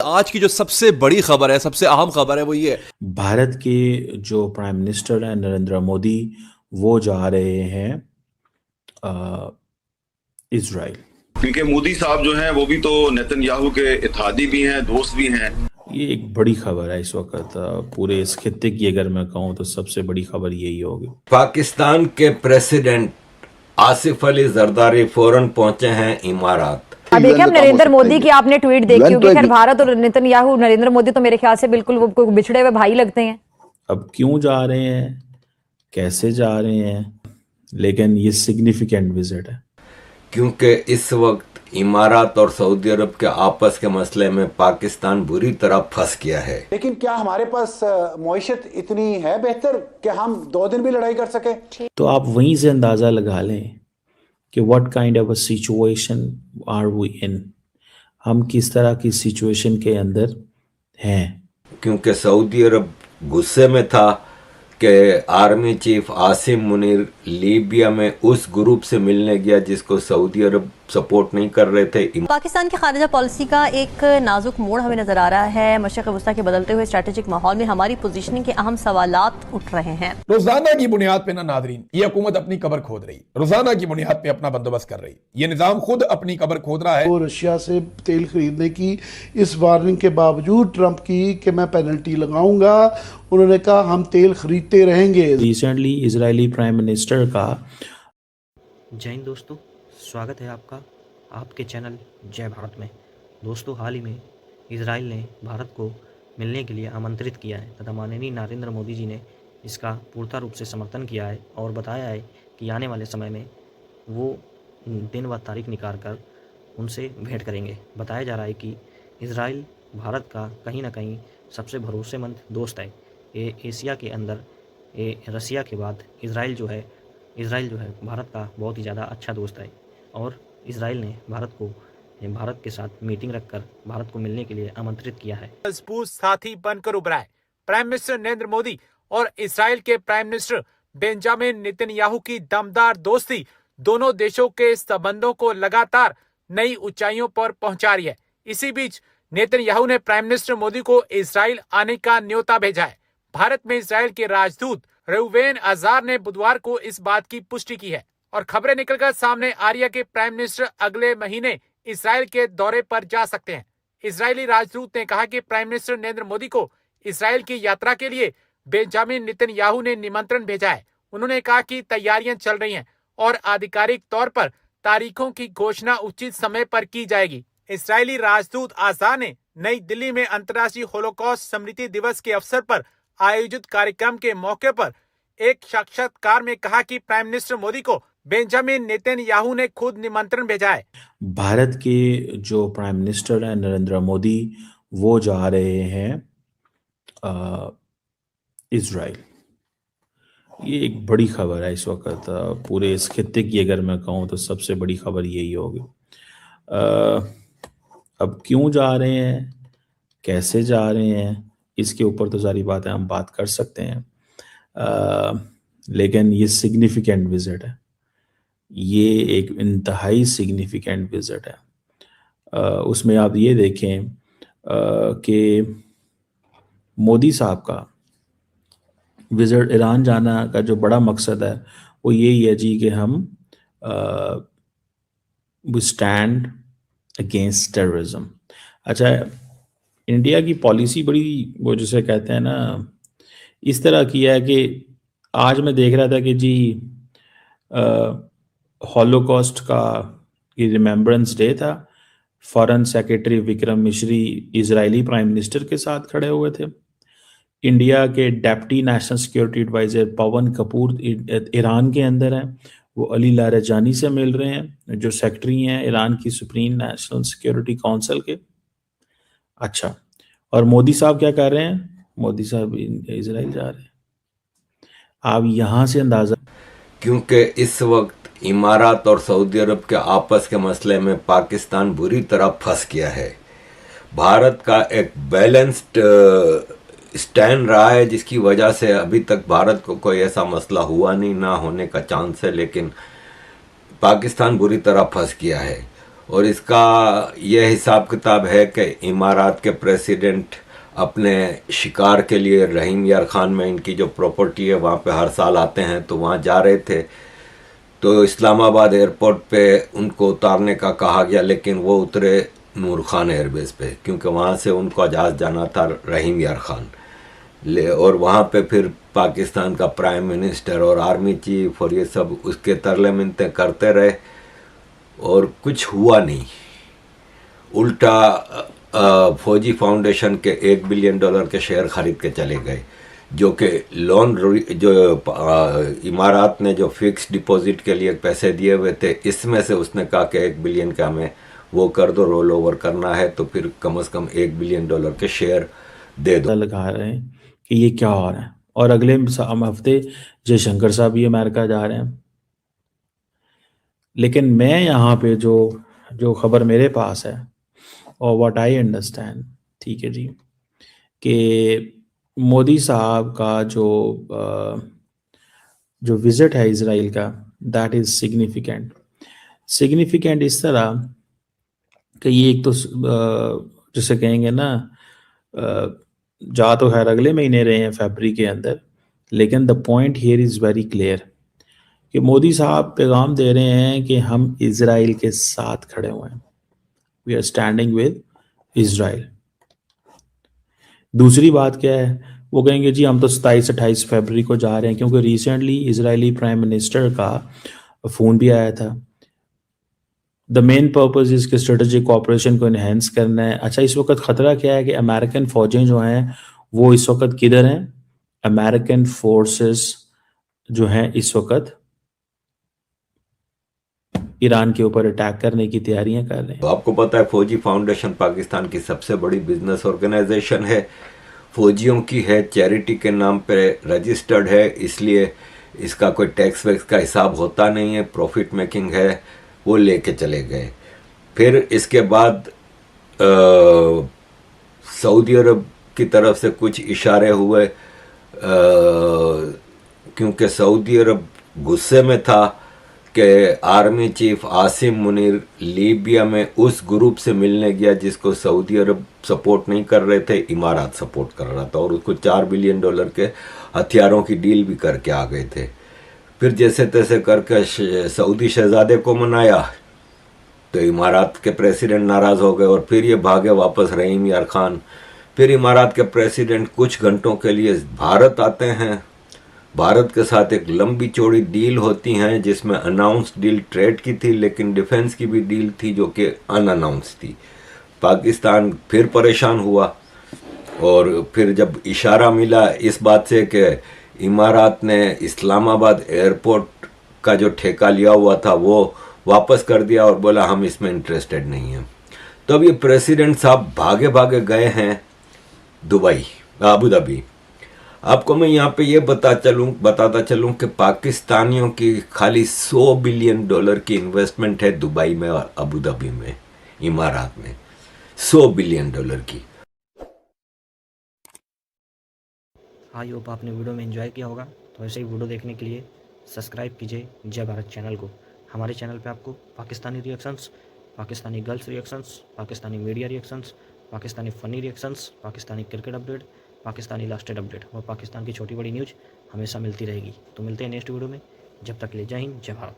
आज की जो सबसे बड़ी खबर है, सबसे अहम खबर है, वो ये है भारत के जो प्राइम मिनिस्टर हैं नरेंद्र मोदी, वो जा रहे हैं इजराइल। क्योंकि मोदी साहब जो हैं वो भी तो नेतन्याहू के इत्तेहादी भी हैं, दोस्त भी हैं। ये एक बड़ी खबर है इस वक्त, पूरे इस खित्ते की अगर मैं कहूँ तो सबसे बड़ी खबर यही होगी। पाकिस्तान के प्रेसिडेंट आसिफ अली जरदारी फौरन पहुंचे हैं इमारात। अब देखिए, हम नरेंद्र मोदी की आपने ट्वीट देखी होगी। खैर, भारत और नेतन्याहू, नरेंद्र मोदी तो मेरे ख्याल से बिल्कुल वो बिछड़े हुए भाई लगते हैं। अब क्यों जा रहे हैं, कैसे जा रहे हैं, लेकिन ये सिग्निफिकेंट विजिट है क्योंकि इस वक्त इमारात और सऊदी अरब के आपस के मसले में पाकिस्तान बुरी तरह फंस गया है। लेकिन क्या हमारे पास मईशत इतनी है बेहतर कि हम 2 दिन भी लड़ाई कर सके? तो आप वहीं से अंदाज़ा लगा लें कि what kind of a situation are we in, हम किस तरह की सिचुएशन के अंदर हैं। क्योंकि सऊदी अरब गुस्से में था कि army chief Asim Munir Libya में उस ग्रुप से मिलने गया जिसको सऊदी अरब सपोर्ट नहीं कर रहे थे। पाकिस्तान की खारिजा पॉलिसी का एक नाजुक मोड़ हमें नजर आ रहा है। मशरिक़ वस्ता के बदलते हुए स्ट्रेटेजिक माहौल में हमारी पोजीशनिंग के अहम सवालात उठ रहे हैं। रोजाना की बुनियाद पे ना नादरीन, ये हुकूमत अपनी कब्र खोद रही, रोजाना की बुनियाद पे अपना बंदोबस्त कर रही। ये निजाम खुद अपनी कब्र खोद रहा है। वो रशिया से तेल खरीदने की इस वार्निंग के बावजूद ट्रंप की कि मैं पेनल्टी लगाऊंगा, उन्होंने कहा हम तेल खरीदते रहेंगे। रिसेंटली इजरायली प्राइम मिनिस्टर का जय हिंद दोस्तों, स्वागत है आपका आपके चैनल जय भारत में। दोस्तों, हाल ही में इजराइल ने भारत को मिलने के लिए आमंत्रित किया है तथा माननीय नरेंद्र मोदी जी ने इसका पूर्णतः रूप से समर्थन किया है और बताया है कि आने वाले समय में वो दिन व तारीख निकाल कर उनसे भेंट करेंगे। बताया जा रहा है कि इजराइल भारत का कहीं ना कहीं सबसे भरोसेमंद दोस्त है। ये एशिया के अंदर रसिया के बाद इजराइल जो है भारत का बहुत ही ज़्यादा अच्छा दोस्त है और इजराइल ने भारत के साथ मीटिंग रखकर भारत को मिलने के लिए आमंत्रित किया है। मजबूत साथी बनकर उभरा है प्राइम मिनिस्टर नरेंद्र मोदी और इजराइल के प्राइम मिनिस्टर बेंजामिन नेतन्याहू की दमदार दोस्ती दोनों देशों के संबंधों को लगातार नई ऊंचाइयों पर पहुंचा रही है। इसी बीच नेतन्याहू ने प्राइम मिनिस्टर मोदी को इजराइल आने का न्योता भेजा है। भारत में इजराइल के राजदूत रेउवेन अजार ने बुधवार को इस बात की पुष्टि की है और खबरें निकलकर सामने आ रही है कि प्राइम मिनिस्टर अगले महीने इजराइल के दौरे पर जा सकते हैं। इजरायली राजदूत ने कहा कि प्राइम मिनिस्टर नरेंद्र मोदी को इजराइल की यात्रा के लिए बेंजामिन नेतन्याहू ने निमंत्रण भेजा है। उन्होंने कहा कि तैयारियां चल रही हैं और आधिकारिक तौर पर तारीखों की घोषणा उचित समय पर की जाएगी। इजरायली राजदूत आजार ने नई दिल्ली में अंतर्राष्ट्रीय होलोकॉस्ट स्मृति दिवस के अवसर पर आयोजित कार्यक्रम के मौके पर एक साक्षात्कार में कहा कि प्राइम मिनिस्टर मोदी को बेंजामिन नेतन्याहू ने खुद निमंत्रण भेजा है। भारत के जो प्राइम मिनिस्टर हैं नरेंद्र मोदी, वो जा रहे हैं इजराइल। ये एक बड़ी खबर है इस वक्त, पूरे इस खित्ते की अगर मैं कहूँ तो सबसे बड़ी खबर यही होगी। अब क्यों जा रहे हैं, कैसे जा रहे हैं, इसके ऊपर तो सारी बातें हम बात कर सकते हैं, लेकिन ये सिग्निफिकेंट विजिट है, ये एक इंतहाई सिग्निफिकेंट विजिट है। उसमें आप ये देखें कि मोदी साहब का विजिट ईरान जाना का जो बड़ा मकसद है वो यही है जी कि हम वी स्टैंड अगेंस्ट टेररिज्म। अच्छा, इंडिया की पॉलिसी बड़ी वो जिसे कहते हैं ना इस तरह की है कि आज मैं देख रहा था कि जी हॉलोकॉस्ट का ये रिमेम्बरेंस डे था। फॉरेन सेक्रेटरी विक्रम मिश्री इजरायली प्राइम मिनिस्टर के साथ खड़े हुए थे। इंडिया के डेप्टी नेशनल सिक्योरिटी एडवाइजर पवन कपूर ईरान के अंदर हैं, वो अली लारेजानी से मिल रहे हैं जो सेक्रेटरी हैं ईरान की सुप्रीम नेशनल सिक्योरिटी काउंसिल के। अच्छा, और मोदी साहब क्या कर रहे हैं? मोदी साहब इजराइल जा रहे हैं। आप यहाँ से अंदाजा, क्योंकि इस वक्त इमारात और सऊदी अरब के आपस के मसले में पाकिस्तान बुरी तरह फंस गया है। भारत का एक बैलेंस्ड स्टैंड रहा है जिसकी वजह से अभी तक भारत को कोई ऐसा मसला हुआ नहीं, ना होने का चांस है, लेकिन पाकिस्तान बुरी तरह फंस गया है और इसका यह हिसाब किताब है कि इमारात के प्रेसिडेंट अपने शिकार के लिए रहीम यार खान में इनकी जो प्रॉपर्टी है वहाँ पे हर साल आते हैं, तो वहाँ जा रहे थे तो इस्लामाबाद एयरपोर्ट पे उनको उतारने का कहा गया, लेकिन वो उतरे नूर खान एयरबेस पे, क्योंकि वहाँ से उनको जहाज़ जाना था रहीम यार खान और वहाँ पे फिर पाकिस्तान का प्राइम मिनिस्टर और आर्मी चीफ और ये सब उसके तरले मिन्नतें करते रहे और कुछ हुआ नहीं। उल्टा फौजी फाउंडेशन के $1 बिलियन के शेयर खरीद के चले गए, जो कि लोन जो इमारात ने जो फिक्स डिपॉजिट के लिए पैसे दिए हुए थे, इसमें से उसने कहा कि 1 बिलियन का हमें वो कर दो, रोल ओवर करना है तो फिर कम से कम $1 बिलियन के शेयर दे दो। लगा रहे हैं कि ये क्या हो रहा है, और अगले हफ्ते जयशंकर साहब भी अमेरिका जा रहे हैं। लेकिन मैं यहाँ पे जो खबर मेरे पास है और व्हाट आई अंडरस्टैंड, ठीक है जी, कि मोदी साहब का जो विजिट है इजराइल का, दैट इज सिग्निफिकेंट इस तरह कि ये एक तो जिसे कहेंगे ना, जा तो खैर अगले महीने रहे हैं फरवरी के अंदर, लेकिन the point here is very clear कि मोदी साहब पैगाम दे रहे हैं कि हम इजराइल के साथ खड़े हुए हैं, we are standing with Israel. दूसरी बात क्या है, वो कहेंगे जी हम तो 27-28 फरवरी को जा रहे हैं, क्योंकि रिसेंटली इजरायली प्राइम मिनिस्टर का फ़ोन भी आया था। द मेन पर्पस इसके स्ट्रेटेजिक कोऑपरेशन को इन्हेंस करना है। अच्छा, इस वक्त ख़तरा क्या है कि अमेरिकन फ़ौजें जो हैं वो इस वक्त किधर हैं? अमेरिकन फोर्सेस जो हैं इस वक्त ईरान के ऊपर अटैक करने की तैयारियां कर रहे हैं। तो आपको पता है फौजी फाउंडेशन पाकिस्तान की सबसे बड़ी बिजनेस ऑर्गेनाइजेशन है, फौजियों की है, चैरिटी के नाम पे रजिस्टर्ड है, इसलिए इसका कोई टैक्स वैक्स का हिसाब होता नहीं है, प्रॉफिट मेकिंग है, वो लेके चले गए। फिर इसके बाद सऊदी अरब की तरफ से कुछ इशारे हुए, क्योंकि सऊदी अरब गुस्से में था कि army chief Asim Munir Libya में उस ग्रुप से मिलने गया जिसको सऊदी अरब सपोर्ट नहीं कर रहे थे, इमारात सपोर्ट कर रहा था, और उसको $4 बिलियन के हथियारों की डील भी करके आ गए थे। फिर जैसे तैसे करके सऊदी शहजादे को मनाया तो इमारात के प्रेसिडेंट नाराज़ हो गए और फिर ये भागे वापस रहीम यार खान। फिर इमारात के प्रेसिडेंट कुछ घंटों के लिए भारत आते हैं, भारत के साथ एक लंबी चौड़ी डील होती हैं जिसमें अनाउंस डील ट्रेड की थी, लेकिन डिफेंस की भी डील थी जो कि अनअनाउंस थी। पाकिस्तान फिर परेशान हुआ और फिर जब इशारा मिला इस बात से कि इमारात ने इस्लामाबाद एयरपोर्ट का जो ठेका लिया हुआ था वो वापस कर दिया और बोला हम इसमें इंटरेस्टेड नहीं हैं, तो अब ये प्रेसिडेंट साहब भागे भागे गए हैं दुबई, अबू धाबी। आपको मैं यहाँ पे ये बताता चलूँ कि पाकिस्तानियों की खाली $100 बिलियन की इन्वेस्टमेंट है दुबई में और अबू धाबी में, इमारात में $100 बिलियन की। आई होप आपने वीडियो में एंजॉय किया होगा। तो ऐसे ही वीडियो देखने के लिए सब्सक्राइब कीजिए जय भारत चैनल को। हमारे चैनल पे आपको Pakistani reactions, Pakistani girls reactions, Pakistani media reactions, Pakistani funny reactions, Pakistani cricket update, Pakistani lasted update और पाकिस्तान की छोटी बड़ी न्यूज़ हमेशा मिलती रहेगी। तो मिलते हैं नेक्स्ट वीडियो में, जब तक के लिए जय हिंद जय भारत।